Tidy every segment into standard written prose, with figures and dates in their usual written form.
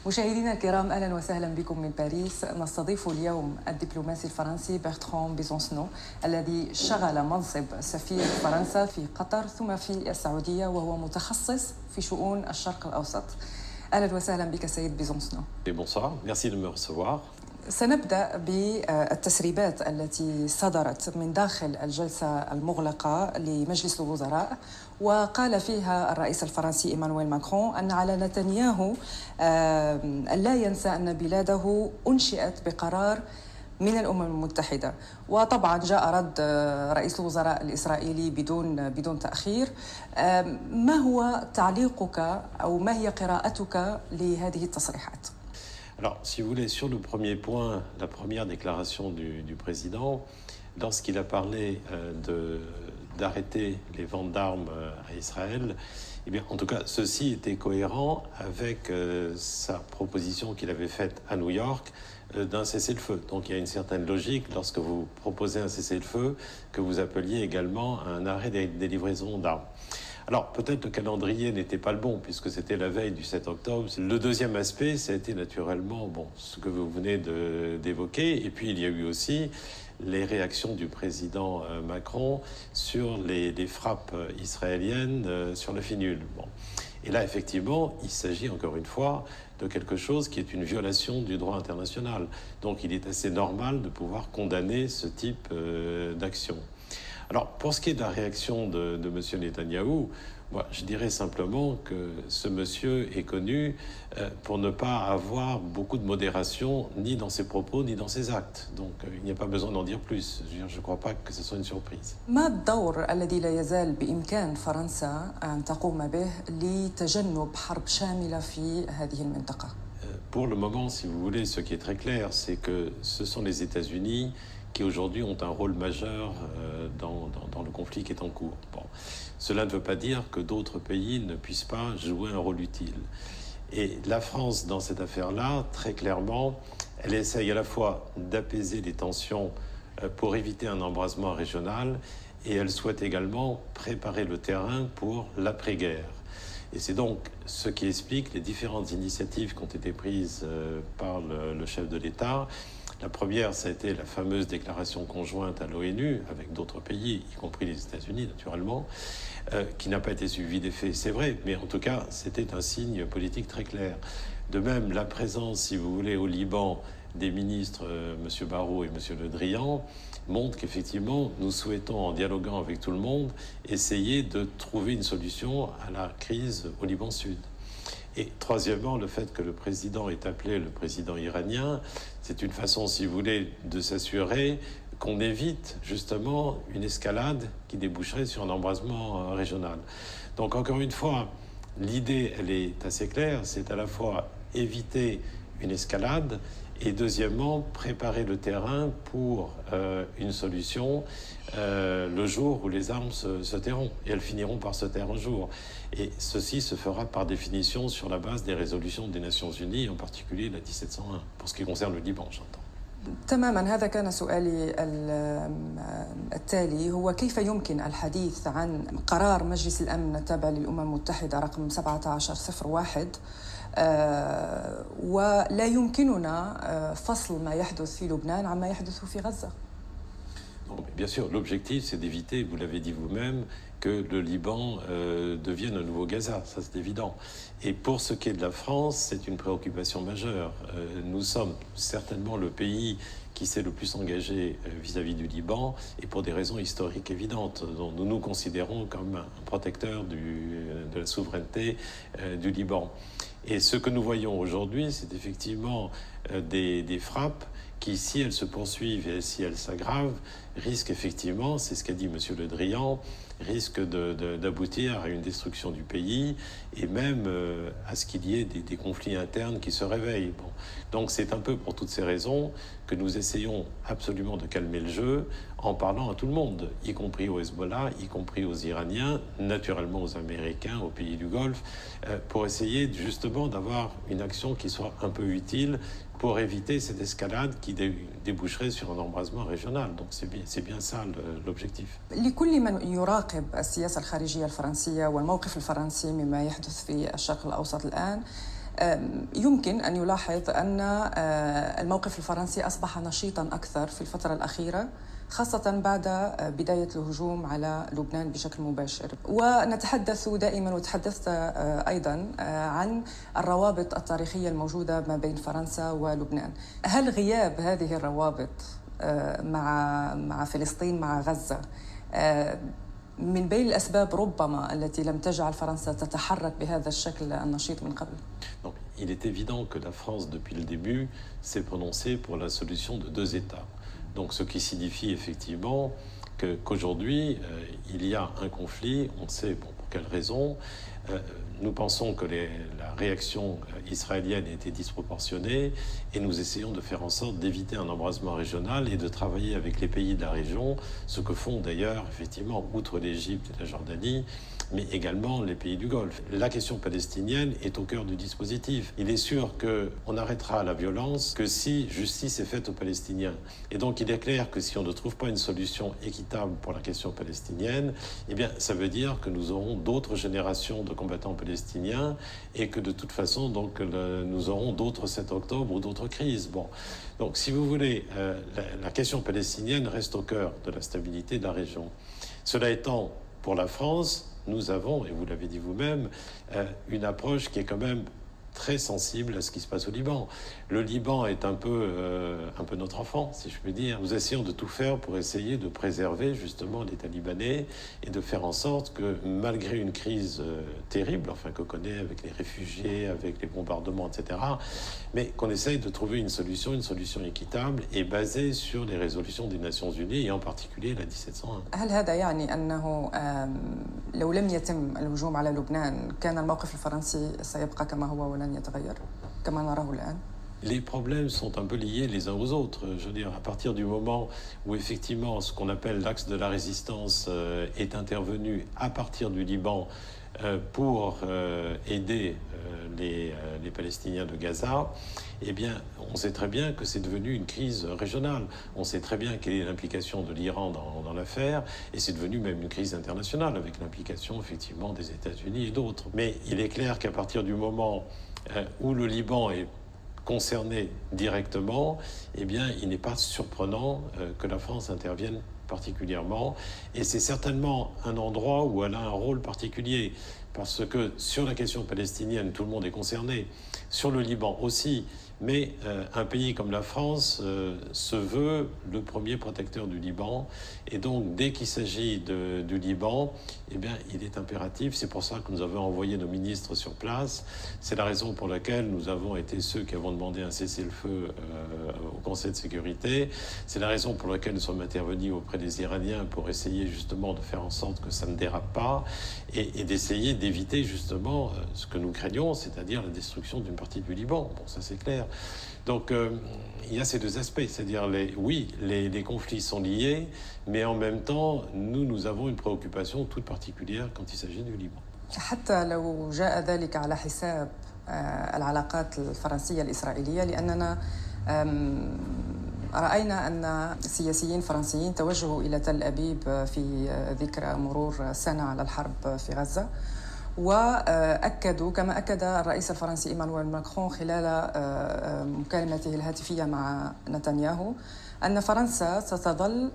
مشاهدينا الكرام، أهلا وسهلا بكم من باريس. نستضيف اليوم الدبلوماسي الفرنسي برتران بيزونسنو الذي شغل منصب سفير فرنسا في قطر ثم في السعودية، وهو متخصص في شؤون الشرق الأوسط. أهلا وسهلا بك سيد بيزونسنو. Bonsoir, merci de me recevoir. سنبدأ بالتسريبات التي صدرت من داخل الجلسة المغلقة لمجلس الوزراء، وقال فيها الرئيس الفرنسي إيمانويل ماكرون أن على نتنياهو أن لا ينسى أن بلاده أنشئت بقرار من الأمم المتحدة. وطبعا جاء رد رئيس الوزراء الإسرائيلي بدون تأخير. ما هو تعليقك أو ما هي قراءتك لهذه التصريحات؟ Alors, si vous voulez, sur le premier point, la première déclaration du président, lorsqu'il a parlé d'arrêter les ventes d'armes à Israël, eh bien, en tout cas, ceci était cohérent avec sa proposition qu'il avait faite à New York d'un cessez-le-feu. Donc il y a une certaine logique lorsque vous proposez un cessez-le-feu que vous appeliez également à un arrêt des livraisons d'armes. Alors, peut-être le calendrier n'était pas le bon, puisque c'était la veille du 7 octobre. Le deuxième aspect, ça a été naturellement ce que vous venez d'évoquer. Et puis, il y a eu aussi les réactions du président Macron sur les frappes israéliennes sur le FINUL. Et là, effectivement, il s'agit encore une fois de quelque chose qui est une violation du droit international. Donc, il est assez normal de pouvoir condamner ce type d'action. Alors, pour ce qui est de la réaction de M. Netanyahou, moi, je dirais simplement que ce monsieur est connu pour ne pas avoir beaucoup de modération ni dans ses propos ni dans ses actes. Donc, il n'y a pas besoin d'en dire plus. Je ne crois pas que ce soit une surprise. ما الدور الذي لا يزال بإمكان فرنسا أن تقوم به لتجنب حرب شاملة في هذه المنطقة؟ Pour le moment, si vous voulez, ce qui est très clair, c'est que ce sont les États-Unis qui aujourd'hui ont un rôle majeur dans le conflit qui est en cours. Cela ne veut pas dire que d'autres pays ne puissent pas jouer un rôle utile. Et la France, dans cette affaire-là, très clairement, elle essaye à la fois d'apaiser les tensions pour éviter un embrasement régional, et elle souhaite également préparer le terrain pour l'après-guerre. Et c'est donc ce qui explique les différentes initiatives qui ont été prises par le chef de l'État. La première, ça a été la fameuse déclaration conjointe à l'ONU, avec d'autres pays, y compris les États-Unis naturellement, qui n'a pas été suivie d'effet, c'est vrai, mais en tout cas, c'était un signe politique très clair. De même, la présence, si vous voulez, au Liban des ministres M. Barrot et M. Le Drian montre qu'effectivement, nous souhaitons, en dialoguant avec tout le monde, essayer de trouver une solution à la crise au Liban Sud. Et troisièmement, le fait que le président ait appelé le président iranien, c'est une façon, si vous voulez, de s'assurer qu'on évite justement une escalade qui déboucherait sur un embrasement régional. Donc encore une fois, l'idée, elle est assez claire, c'est à la fois éviter une escalade et deuxièmement, préparer le terrain pour une solution le jour où les armes se tairont. Et elles finiront par se taire un jour. Et ceci se fera par définition sur la base des résolutions des Nations Unies, en particulier la 1701, pour ce qui concerne le Liban, j'entends. تماما، هذا كان سؤالي التالي، هو كيف يمكن الحديث عن قرار مجلس الأمن التابع للأمم المتحدة رقم 1701 ولا يمكننا فصل ما يحدث في لبنان عما يحدث في غزة؟ Non, bien sûr, l'objectif, c'est d'éviter, vous l'avez dit vous-même, que le Liban devienne un nouveau Gaza, ça c'est évident. Et pour ce qui est de la France, c'est une préoccupation majeure. Nous sommes certainement le pays qui s'est le plus engagé vis-à-vis du Liban, et pour des raisons historiques évidentes, dont nous nous considérons comme un protecteur de la souveraineté du Liban. Et ce que nous voyons aujourd'hui, c'est effectivement des frappes qui, si elles se poursuivent et si elles s'aggravent, risquent effectivement, c'est ce qu'a dit M. Le Drian, risque d'aboutir à une destruction du pays et même à ce qu'il y ait des conflits internes qui se réveillent. Donc c'est un peu pour toutes ces raisons que nous essayons absolument de calmer le jeu en parlant à tout le monde, y compris au Hezbollah, y compris aux Iraniens, naturellement aux Américains, aux pays du Golfe, pour essayer justement d'avoir une action qui soit un peu utile pour éviter cette escalade qui déboucherait sur un embrasement régional. Donc c'est bien ça l'objectif. لكل من يراقب السياسة الخارجية الفرنسية والموقف الفرنسي مما يحدث في الشرق الأوسط الآن، يمكن أن يلاحظ أن الموقف الفرنسي أصبح نشيطاً أكثر في الفترة الأخيرة، خاصة بعد بداية الهجوم على لبنان بشكل مباشر. ونتحدث دائما، وتحدثت أيضا عن الروابط التاريخية الموجودة ما بين فرنسا ولبنان. هل غياب هذه الروابط مع فلسطين، مع غزة، من بين الأسباب ربما التي لم تجعل فرنسا تتحرك بهذا الشكل النشيط من قبل؟ Donc, il est évident que la France, depuis le début, s'est prononcée pour la solution de deux États. Donc, ce qui signifie effectivement qu'aujourd'hui, il y a un conflit, on sait pour quelles raisons. Nous pensons que la réaction israélienne était disproportionnée et nous essayons de faire en sorte d'éviter un embrasement régional et de travailler avec les pays de la région, ce que font d'ailleurs, effectivement, outre l'Égypte et la Jordanie, mais également les pays du Golfe. La question palestinienne est au cœur du dispositif. Il est sûr qu'on arrêtera la violence que si justice est faite aux Palestiniens. Et donc il est clair que si on ne trouve pas une solution équitable pour la question palestinienne, eh bien ça veut dire que nous aurons d'autres générations de combattants palestiniens et que de toute façon donc, nous aurons d'autres 7 octobre ou d'autres crises. Bon. Donc si vous voulez, la question palestinienne reste au cœur de la stabilité de la région. Cela étant, pour la France, nous avons, et vous l'avez dit vous-même, une approche qui est quand même très sensible à ce qui se passe au Liban. Le Liban est un peu notre enfant, si je puis dire. Nous essayons de tout faire pour essayer de préserver justement l'État libanais et de faire en sorte que, malgré une crise terrible, enfin que connaît avec les réfugiés, avec les bombardements, etc., mais qu'on essaye de trouver une solution équitable et basée sur les résolutions des Nations Unies et en particulier la 1701. هل هذا يعني أنه لو لم يتم الهجوم على لبنان كان الموقف الفرنسي سيبقى كما هو ولن يتغير كما نراه الآن؟ Les problèmes sont un peu liés les uns aux autres. Je veux dire, à partir du moment où effectivement ce qu'on appelle l'axe de la résistance est intervenu à partir du Liban pour aider les Palestiniens de Gaza, eh bien, on sait très bien que c'est devenu une crise régionale. On sait très bien quelle est l'implication de l'Iran dans l'affaire, et c'est devenu même une crise internationale avec l'implication effectivement des États-Unis et d'autres. Mais il est clair qu'à partir du moment où le Liban est concerné directement, eh bien, il n'est pas surprenant que la France intervienne particulièrement. Et c'est certainement un endroit où elle a un rôle particulier, parce que sur la question palestinienne, tout le monde est concerné. Sur le Liban aussi. Mais un pays comme la France se veut le premier protecteur du Liban. Et donc, dès qu'il s'agit du Liban, eh bien, il est impératif. C'est pour ça que nous avons envoyé nos ministres sur place. C'est la raison pour laquelle nous avons été ceux qui avons demandé un cessez-le-feu au Conseil de sécurité. C'est la raison pour laquelle nous sommes intervenus auprès des Iraniens pour essayer justement de faire en sorte que ça ne dérape pas et d'essayer d'éviter justement ce que nous craignons, c'est-à-dire la destruction d'une partie du Liban. Bon, ça c'est clair. Donc il y a ces deux aspects, c'est-à-dire les conflits sont liés, mais en même temps, nous avons une préoccupation toute particulière quand il s'agit du Liban. حتى لو جاء ذلك على حساب العلاقات الفرنسية الإسرائيلية، لأننا رأينا أن سياسيين فرنسيين توجهوا إلى تل أبيب في ذكرى مرور سنة على الحرب في غزة، وأكدوا كما أكد الرئيس الفرنسي إيمانويل ماكرون خلال مكالمته الهاتفية مع نتنياهو أن فرنسا ستظل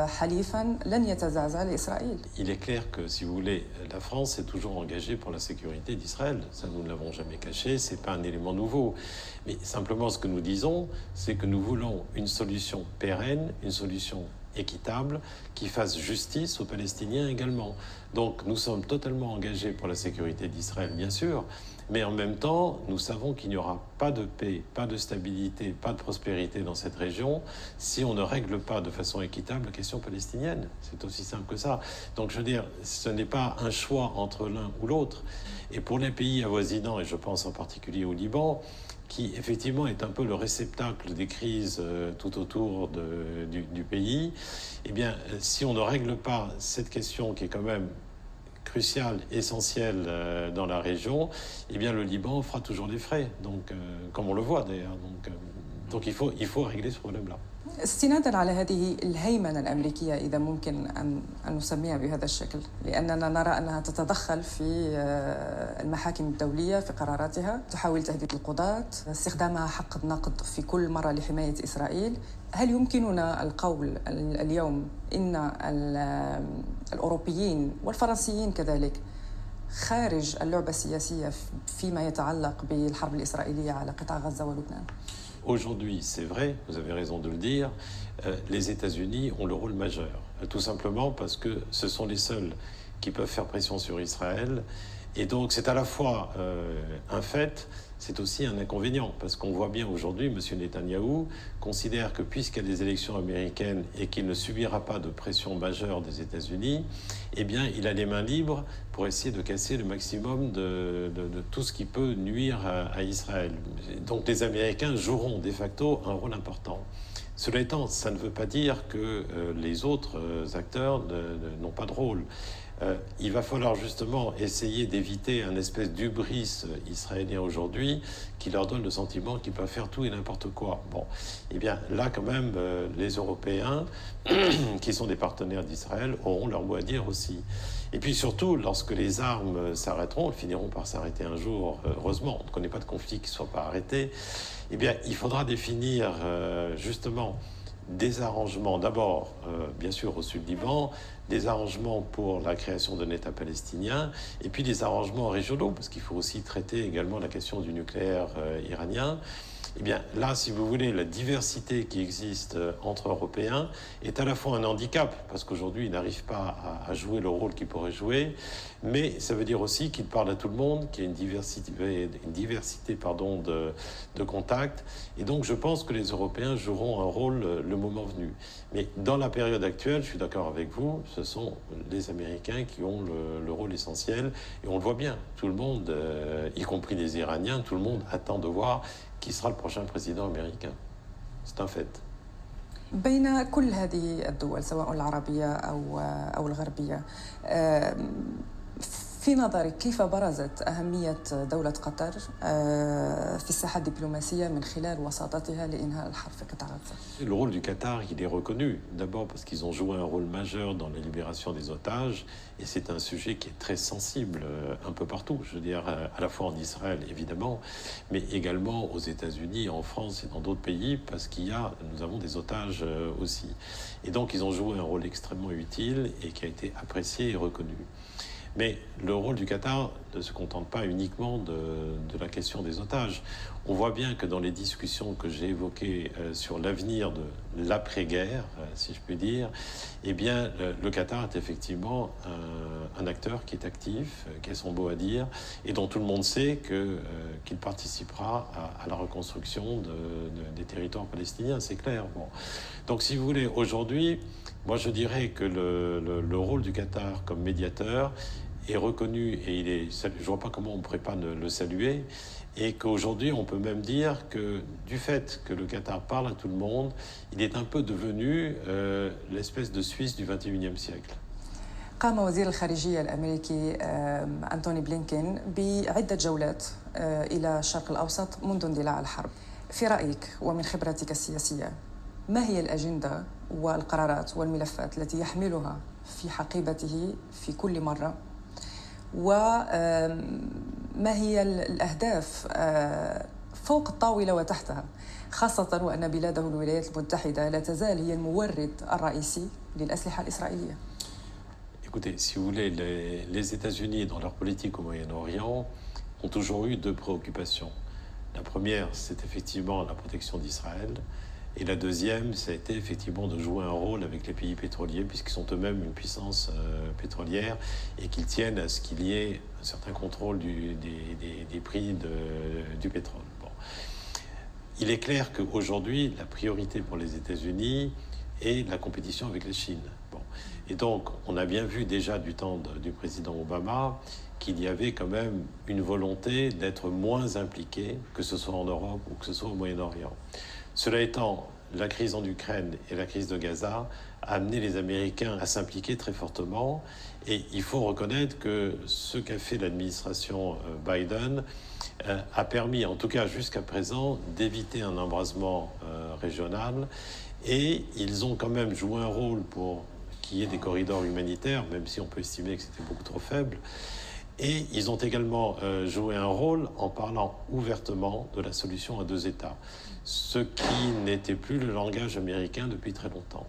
حليفاً لن يتزعزع لإسرائيل. Il est clair que, si vous voulez, la France est toujours engagée pour la sécurité d'Israël. Ça, nous ne l'avons jamais caché, ce n'est pas un élément nouveau. Mais simplement, ce que nous disons, c'est que nous voulons une solution pérenne, une solution équitable, qui fasse justice aux Palestiniens également. Donc nous sommes totalement engagés pour la sécurité d'Israël, bien sûr, mais en même temps, nous savons qu'il n'y aura pas de paix, pas de stabilité, pas de prospérité dans cette région si on ne règle pas de façon équitable la question palestinienne. C'est aussi simple que ça. Donc je veux dire, ce n'est pas un choix entre l'un ou l'autre. Et pour les pays avoisinants, et je pense en particulier au Liban, qui effectivement est un peu le réceptacle des crises tout autour du pays, eh bien, si on ne règle pas cette question qui est quand même cruciale, essentielle dans la région, eh bien, le Liban fera toujours des frais, donc, comme on le voit d'ailleurs. Donc, Donc il faut régler ce problème-là. استنادا على هذه الهيمنة الأمريكية إذا ممكن أن نسميها بهذا الشكل، لأننا نرى أنها تتدخل في المحاكم الدولية في قراراتها، تحاول تهديد القضاة، استخدامها حق النقد في كل مرة لحماية إسرائيل. هل يمكننا القول اليوم إن الأوروبيين والفرنسيين كذلك خارج اللعبة السياسية فيما يتعلق بالحرب الإسرائيلية على قطاع غزة ولبنان؟ Aujourd'hui, c'est vrai, vous avez raison de le dire, les États-Unis ont le rôle majeur. Tout simplement parce que ce sont les seuls qui peuvent faire pression sur Israël. Et donc c'est à la fois un fait, c'est aussi un inconvénient. Parce qu'on voit bien aujourd'hui, M. Netanyahou considère que puisqu'il y a des élections américaines et qu'il ne subira pas de pression majeure des États-Unis, eh bien il a les mains libres pour essayer de casser le maximum de tout ce qui peut nuire à Israël. Donc les Américains joueront de facto un rôle important. Cela étant, ça ne veut pas dire que les autres acteurs n'ont pas de rôle. Il va falloir justement essayer d'éviter un espèce d'hubris israélien aujourd'hui qui leur donne le sentiment qu'ils peuvent faire tout et n'importe quoi. Bon, eh bien là quand même, les Européens, qui sont des partenaires d'Israël, auront leur mot à dire aussi. Et puis surtout, lorsque les armes s'arrêteront, elles finiront par s'arrêter un jour, heureusement, on ne connaît pas de conflit qui ne soit pas arrêté, eh bien il faudra définir justement des arrangements, d'abord, bien sûr, au Sud-Liban, des arrangements pour la création d'un État palestinien, et puis des arrangements régionaux, parce qu'il faut aussi traiter également la question du nucléaire iranien. Eh bien, là, si vous voulez, la diversité qui existe entre Européens est à la fois un handicap, parce qu'aujourd'hui, ils n'arrivent pas à jouer le rôle qu'ils pourraient jouer, mais ça veut dire aussi qu'ils parlent à tout le monde, qu'il y a une diversité de contacts. Et donc, je pense que les Européens joueront un rôle le moment venu. Mais dans la période actuelle, je suis d'accord avec vous, ce sont les Américains qui ont le rôle essentiel. Et on le voit bien, tout le monde, y compris les Iraniens, tout le monde attend de voir qui sera le prochain président américain. C'est un fait. بين كل هذه الدول سواء العربية أو الغربية، في نظرك كيف برزت أهمية دولة قطر في الساحة الدبلوماسية من خلال وساطتها لإنهاء الحرب في قطاع غزة؟ Le rôle du Qatar, il est reconnu, d'abord parce qu'ils ont joué un rôle majeur dans la libération des otages, et c'est un sujet qui est très sensible un peu partout, je veux dire à la fois en Israël évidemment, mais également aux États-Unis, en France et dans d'autres pays, parce nous avons des otages aussi. Et donc ils ont joué un rôle extrêmement utile et qui a été apprécié et reconnu. Mais le rôle du Qatar ne se contente pas uniquement de la question des otages. On voit bien que dans les discussions que j'ai évoquées sur l'avenir de l'après-guerre, si je puis dire, eh bien, le Qatar est effectivement un acteur qui est actif, qui a son mot à dire, et dont tout le monde sait qu'il participera à la reconstruction des territoires palestiniens, c'est clair. Bon. Donc, si vous voulez, aujourd'hui, moi je dirais que le rôle du Qatar comme médiateur est reconnu et je ne vois pas comment on ne pourrait pas le saluer, et qu'aujourd'hui on peut même dire que du fait que le Qatar parle à tout le monde, il est un peu devenu l'espèce de Suisse du XXIe siècle. قام وزير الخارجية الأمريكي أنتوني بلينكين بعدة جولات إلى الشرق الأوسط منذ اندلاع الحرب. في رأيك ومن خبرتك السياسية، ما هي الأجندة والقرارات والملفات التي يحملها في حقيبته في كل مرة؟ وما هي الأهداف فوق الطاولة وتحتها، خاصة وأن بلاده الولايات المتحدة لا تزال هي المورد الرئيسي للأسلحة الإسرائيلية؟ Écoutez, si vous voulez, les États-Unis, dans leur politique au Moyen-Orient, ont toujours eu deux préoccupations. La première, c'est effectivement la protection d'Israël. Et la deuxième, ça a été effectivement de jouer un rôle avec les pays pétroliers, puisqu'ils sont eux-mêmes une puissance pétrolière et qu'ils tiennent à ce qu'il y ait un certain contrôle des prix du pétrole. Bon. Il est clair qu'aujourd'hui, la priorité pour les États-Unis est la compétition avec la Chine. Bon. Et donc, on a bien vu déjà du temps du président Obama qu'il y avait quand même une volonté d'être moins impliqué, que ce soit en Europe ou que ce soit au Moyen-Orient. Cela étant, la crise en Ukraine et la crise de Gaza a amené les Américains à s'impliquer très fortement. Et il faut reconnaître que ce qu'a fait l'administration Biden a permis, en tout cas jusqu'à présent, d'éviter un embrasement régional. Et ils ont quand même joué un rôle pour qu'il y ait des corridors humanitaires, même si on peut estimer que c'était beaucoup trop faible. Et ils ont également joué un rôle en parlant ouvertement de la solution à deux États, ce qui n'était plus le langage américain depuis très longtemps.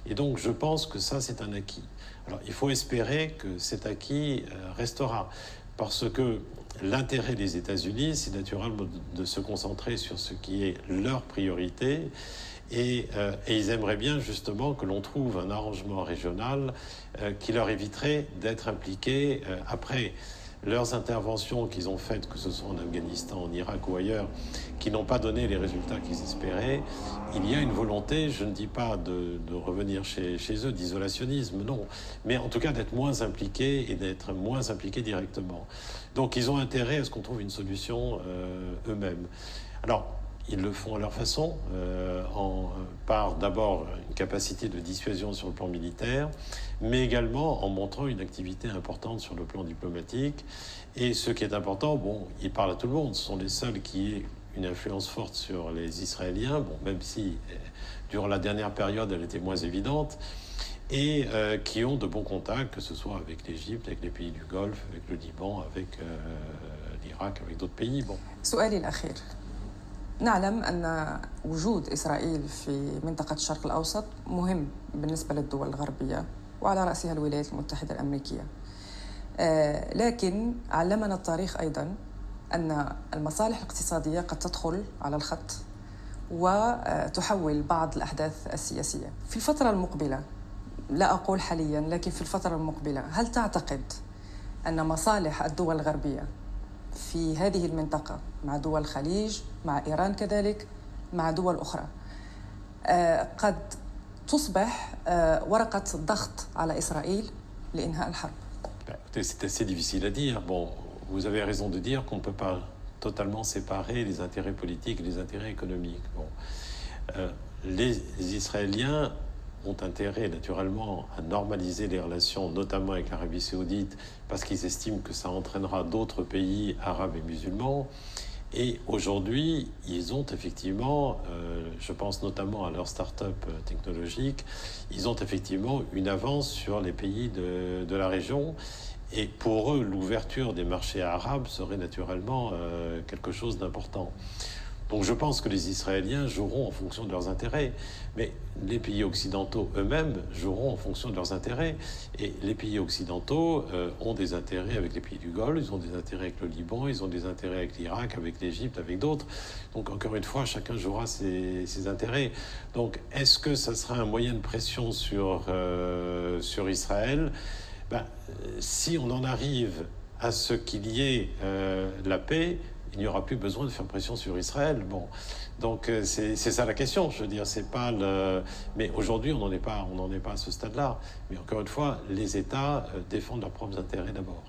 Et donc je pense que ça, c'est un acquis. Alors il faut espérer que cet acquis restera, parce que l'intérêt des États-Unis, c'est naturellement de se concentrer sur ce qui est leur priorité. Et ils aimeraient bien justement que l'on trouve un arrangement régional qui leur éviterait d'être impliqués après leurs interventions qu'ils ont faites, que ce soit en Afghanistan, en Irak ou ailleurs, qui n'ont pas donné les résultats qu'ils espéraient. Il y a une volonté, je ne dis pas de revenir chez eux, d'isolationnisme, non, mais en tout cas d'être moins impliqués et d'être moins impliqués directement. Donc ils ont intérêt à ce qu'on trouve une solution eux-mêmes. Alors, ils le font à leur façon, par d'abord une capacité de dissuasion sur le plan militaire, mais également en montrant une activité importante sur le plan diplomatique. Et ce qui est important, bon, ils parlent à tout le monde, ce sont les seuls qui aient une influence forte sur les Israéliens, bon, même si durant la dernière période elle était moins évidente, et qui ont de bons contacts, que ce soit avec l'Égypte, avec les pays du Golfe, avec le Liban, avec l'Irak, avec d'autres pays. Bon. سؤالي الأخير. نعلم أن وجود إسرائيل في منطقة الشرق الأوسط مهم بالنسبة للدول الغربية وعلى رأسها الولايات المتحدة الأمريكية. لكن علمنا التاريخ أيضاً أن المصالح الاقتصادية قد تدخل على الخط وتحول بعض الأحداث السياسية. في الفترة المقبلة، لا أقول حالياً لكن في الفترة المقبلة، هل تعتقد أن مصالح الدول الغربية في هذه المنطقة مع دول الخليج، مع إيران كذلك، مع دول أخرى قد تصبح ورقة ضغط على إسرائيل لإنهاء الحرب؟ C'est assez difficile à dire. Bon, vous avez raison de dire qu'on ne peut pas totalement séparer les intérêts politiques et les intérêts économiques. Bon. Les Israéliens ont intérêt naturellement à normaliser les relations, notamment avec l'Arabie saoudite, parce qu'ils estiment que ça entraînera d'autres pays arabes et musulmans. Et aujourd'hui, ils ont effectivement, je pense notamment à leur start-up technologique, ils ont effectivement une avance sur les pays de la région. Et pour eux, l'ouverture des marchés arabes serait naturellement quelque chose d'important. Donc je pense que les Israéliens joueront en fonction de leurs intérêts, mais les pays occidentaux eux-mêmes joueront en fonction de leurs intérêts. Et les pays occidentaux ont des intérêts avec les pays du Golfe, ils ont des intérêts avec le Liban, ils ont des intérêts avec l'Irak, avec l'Égypte, avec d'autres. Donc encore une fois, chacun jouera ses intérêts. Donc est-ce que ça sera un moyen de pression sur Israël ? Si on en arrive à ce qu'il y ait la paix, il n'y aura plus besoin de faire pression sur Israël. Bon, donc c'est ça la question. Je veux dire, c'est pas le. Mais aujourd'hui, on n'en est pas à ce stade-là. Mais encore une fois, les États défendent leurs propres intérêts d'abord.